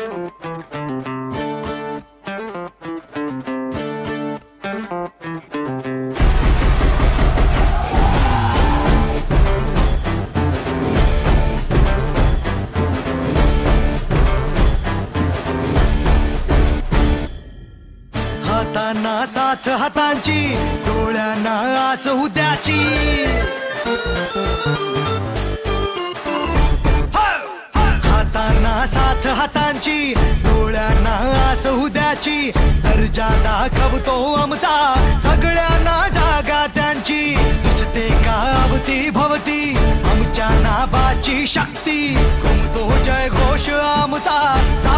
हातांना साथ हातांची, डोळ्यांना आस उद्याची. हातांना साथ हातांची, डोळ्यांना आस उद्याची. दर्जा दाखवतो आमचा सगळ्यांना जागा त्यांची. दिसते का अवती भवती आमच्या नावाची शक्ती. घुमतो जय घोष आमचा.